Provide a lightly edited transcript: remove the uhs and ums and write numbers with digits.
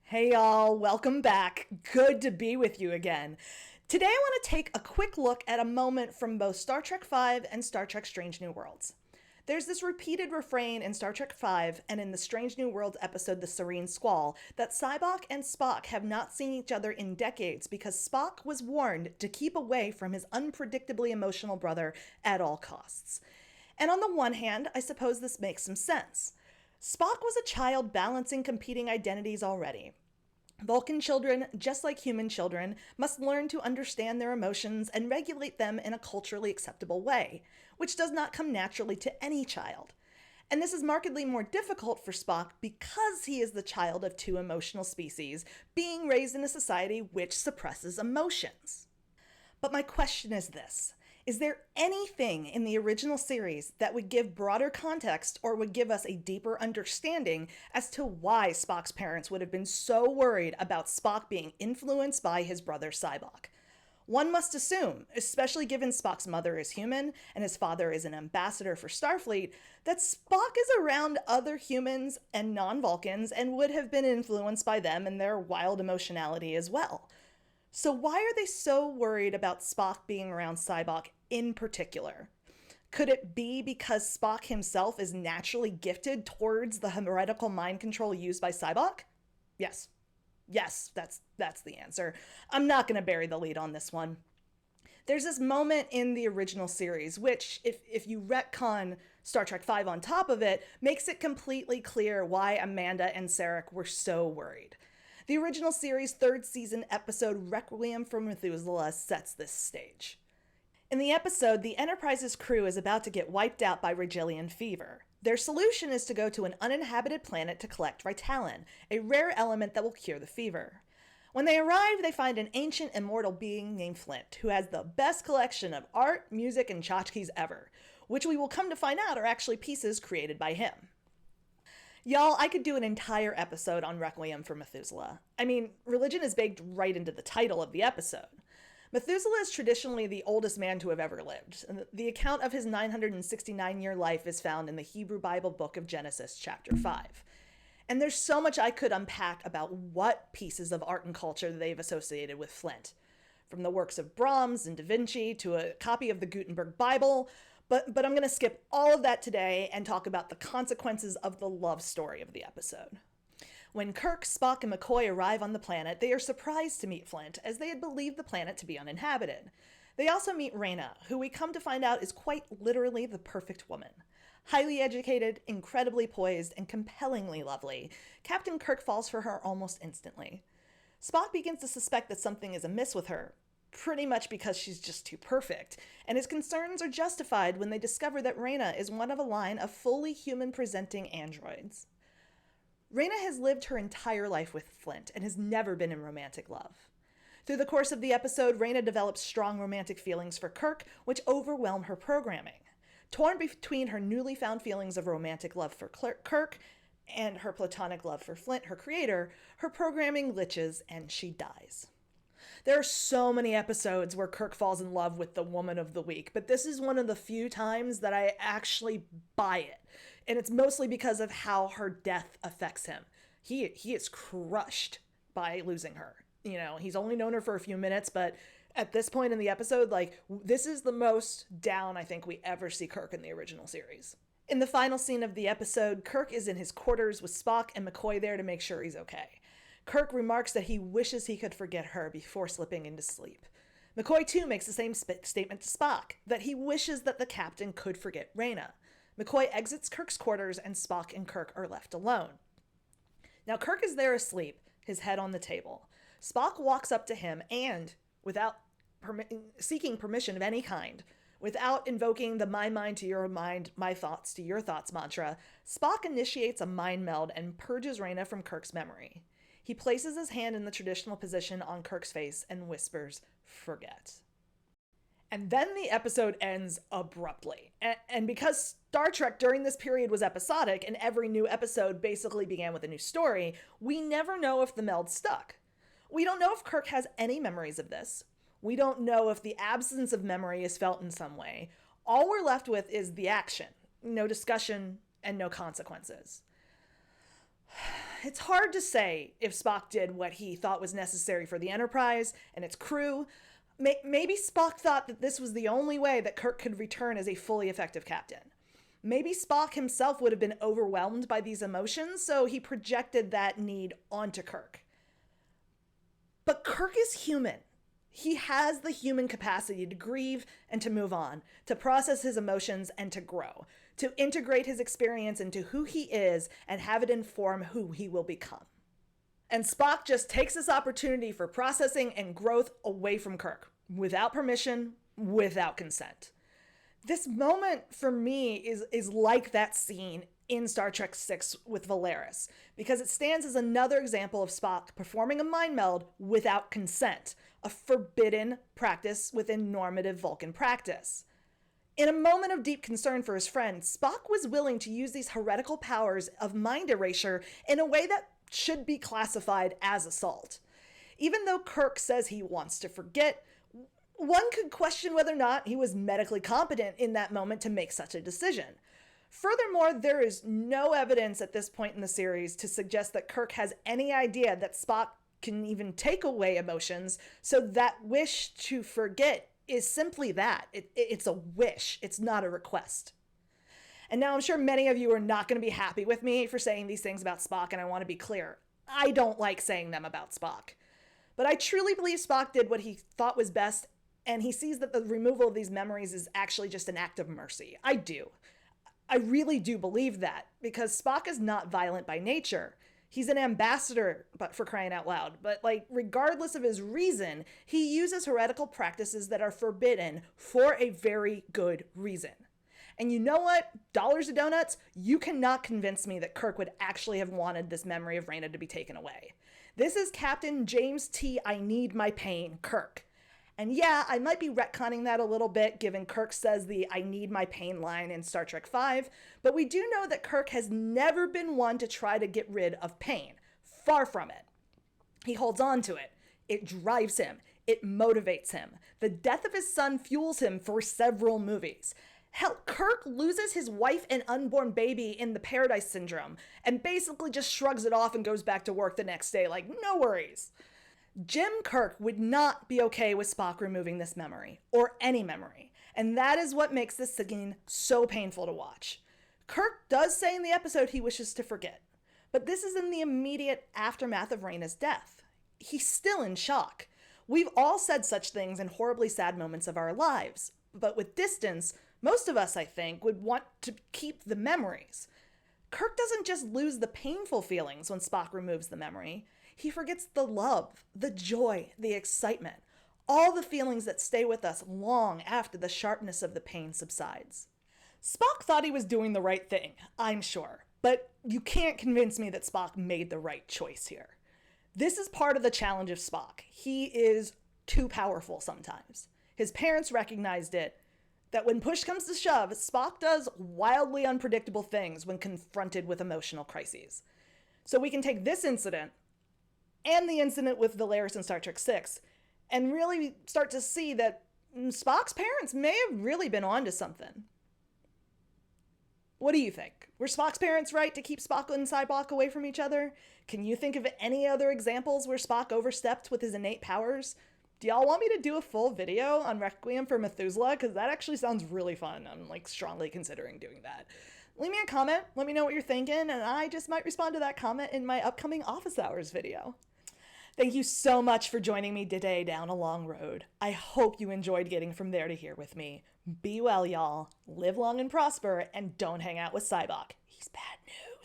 Hey y'all, welcome back. Good to be with you again. Today I want to take a quick look at a moment from both Star Trek V and Star Trek Strange New Worlds. There's this repeated refrain in Star Trek V and in the Strange New Worlds episode The Serene Squall that Sybok and Spock have not seen each other in decades because Spock was warned to keep away from his unpredictably emotional brother at all costs. And on the one hand, I suppose this makes some sense. Spock was a child balancing competing identities already. Vulcan children, just like human children, must learn to understand their emotions and regulate them in a culturally acceptable way, which does not come naturally to any child. And this is markedly more difficult for Spock because he is the child of two emotional species, being raised in a society which suppresses emotions. But my question is this. Is there anything in the original series that would give broader context or would give us a deeper understanding as to why Spock's parents would have been so worried about Spock being influenced by his brother Sybok? One must assume, especially given Spock's mother is human and his father is an ambassador for Starfleet, that Spock is around other humans and non-Vulcans and would have been influenced by them and their wild emotionality as well. So why are they so worried about Spock being around Sybok in particular? Could it be because Spock himself is naturally gifted towards the heretical mind control used by Sybok? Yes. Yes, that's the answer. I'm not going to bury the lead on this one. There's this moment in the original series, which, if you retcon Star Trek V on top of it, makes it completely clear why Amanda and Sarek were so worried. The original series' third season episode Requiem for Methuselah sets this stage. In the episode, the Enterprise's crew is about to get wiped out by Rigelian fever. Their solution is to go to an uninhabited planet to collect Ritalin, a rare element that will cure the fever. When they arrive, they find an ancient immortal being named Flint, who has the best collection of art, music, and tchotchkes ever, which we will come to find out are actually pieces created by him. Y'all, I could do an entire episode on Requiem for Methuselah. I mean, religion is baked right into the title of the episode. Methuselah is traditionally the oldest man to have ever lived. The account of his 969-year life is found in the Hebrew Bible book of Genesis, chapter 5. And there's so much I could unpack about what pieces of art and culture they've associated with Flint. From the works of Brahms and Da Vinci to a copy of the Gutenberg Bible, but I'm going to skip all of that today and talk about the consequences of the love story of the episode. When Kirk, Spock, and McCoy arrive on the planet, they are surprised to meet Flint, as they had believed the planet to be uninhabited. They also meet Reyna, who we come to find out is quite literally the perfect woman. Highly educated, incredibly poised, and compellingly lovely, Captain Kirk falls for her almost instantly. Spock begins to suspect that something is amiss with her, pretty much because she's just too perfect, and his concerns are justified when they discover that Reyna is one of a line of fully human-presenting androids. Reyna has lived her entire life with Flint and has never been in romantic love. Through the course of the episode, Reyna develops strong romantic feelings for Kirk, which overwhelm her programming. Torn between her newly found feelings of romantic love for Kirk and her platonic love for Flint, her creator, her programming glitches and she dies. There are so many episodes where Kirk falls in love with the woman of the week, but this is one of the few times that I actually buy it. And it's mostly because of how her death affects him. He is crushed by losing her. You know, he's only known her for a few minutes, but at this point in the episode, this is the most down I think we ever see Kirk in the original series. In the final scene of the episode, Kirk is in his quarters with Spock and McCoy there to make sure he's okay. Kirk remarks that he wishes he could forget her before slipping into sleep. McCoy too makes the same statement to Spock, that he wishes that the captain could forget Reyna. McCoy exits Kirk's quarters and Spock and Kirk are left alone. Now Kirk is there asleep, his head on the table. Spock walks up to him and, without seeking permission of any kind, without invoking the my mind to your mind, my thoughts to your thoughts mantra, Spock initiates a mind meld and purges Reyna from Kirk's memory. He places his hand in the traditional position on Kirk's face and whispers, "Forget." And then the episode ends abruptly. And because Star Trek during this period was episodic and every new episode basically began with a new story, we never know if the meld stuck. We don't know if Kirk has any memories of this. We don't know if the absence of memory is felt in some way. All we're left with is the action, no discussion, and no consequences. It's hard to say if Spock did what he thought was necessary for the Enterprise and its crew. Maybe Spock thought that this was the only way that Kirk could return as a fully effective captain. Maybe Spock himself would have been overwhelmed by these emotions, so he projected that need onto Kirk. But Kirk is human. He has the human capacity to grieve and to move on, to process his emotions and to grow, to integrate his experience into who he is and have it inform who he will become. And Spock just takes this opportunity for processing and growth away from Kirk, without permission, without consent. This moment for me is like that scene in Star Trek VI with Valeris, because it stands as another example of Spock performing a mind meld without consent, a forbidden practice within normative Vulcan practice. In a moment of deep concern for his friend, Spock was willing to use these heretical powers of mind erasure in a way that should be classified as assault. Even though Kirk says he wants to forget, one could question whether or not he was medically competent in that moment to make such a decision. Furthermore, there is no evidence at this point in the series to suggest that Kirk has any idea that Spock can even take away emotions, so that wish to forget is simply that. It's a wish. It's not a request. And now I'm sure many of you are not going to be happy with me for saying these things about Spock, and I want to be clear. I don't like saying them about Spock. But I truly believe Spock did what he thought was best, and he sees that the removal of these memories is actually just an act of mercy. I do. I really do believe that, because Spock is not violent by nature. He's an ambassador, but for crying out loud. But regardless of his reason, he uses heretical practices that are forbidden for a very good reason. And you know what? Dollars to donuts, you cannot convince me that Kirk would actually have wanted this memory of Raina to be taken away. This is Captain James T. I need my pain, Kirk. And yeah, I might be retconning that a little bit, given Kirk says the I need my pain line in Star Trek V, but we do know that Kirk has never been one to try to get rid of pain. Far from it. He holds on to it. It drives him. It motivates him. The death of his son fuels him for several movies. Hell, Kirk loses his wife and unborn baby in the Paradise Syndrome, and basically just shrugs it off and goes back to work the next day like, no worries. Jim Kirk would not be okay with Spock removing this memory, or any memory, and that is what makes this scene so painful to watch. Kirk does say in the episode he wishes to forget, but this is in the immediate aftermath of Raina's death. He's still in shock. We've all said such things in horribly sad moments of our lives, but with distance, most of us, I think, would want to keep the memories. Kirk doesn't just lose the painful feelings when Spock removes the memory. He forgets the love, the joy, the excitement, all the feelings that stay with us long after the sharpness of the pain subsides. Spock thought he was doing the right thing, I'm sure, but you can't convince me that Spock made the right choice here. This is part of the challenge of Spock. He is too powerful sometimes. His parents recognized it, that when push comes to shove, Spock does wildly unpredictable things when confronted with emotional crises. So we can take this incident and the incident with Valeris in Star Trek VI and really start to see that Spock's parents may have really been onto something. What do you think? Were Spock's parents right to keep Spock and Sybok away from each other? Can you think of any other examples where Spock overstepped with his innate powers? Do y'all want me to do a full video on Requiem for Methuselah? Because that actually sounds really fun. I'm strongly considering doing that. Leave me a comment. Let me know what you're thinking, and I just might respond to that comment in my upcoming office hours video. Thank you so much for joining me today down a long road. I hope you enjoyed getting from there to here with me. Be well, y'all. Live long and prosper, and don't hang out with Sybok. He's bad news.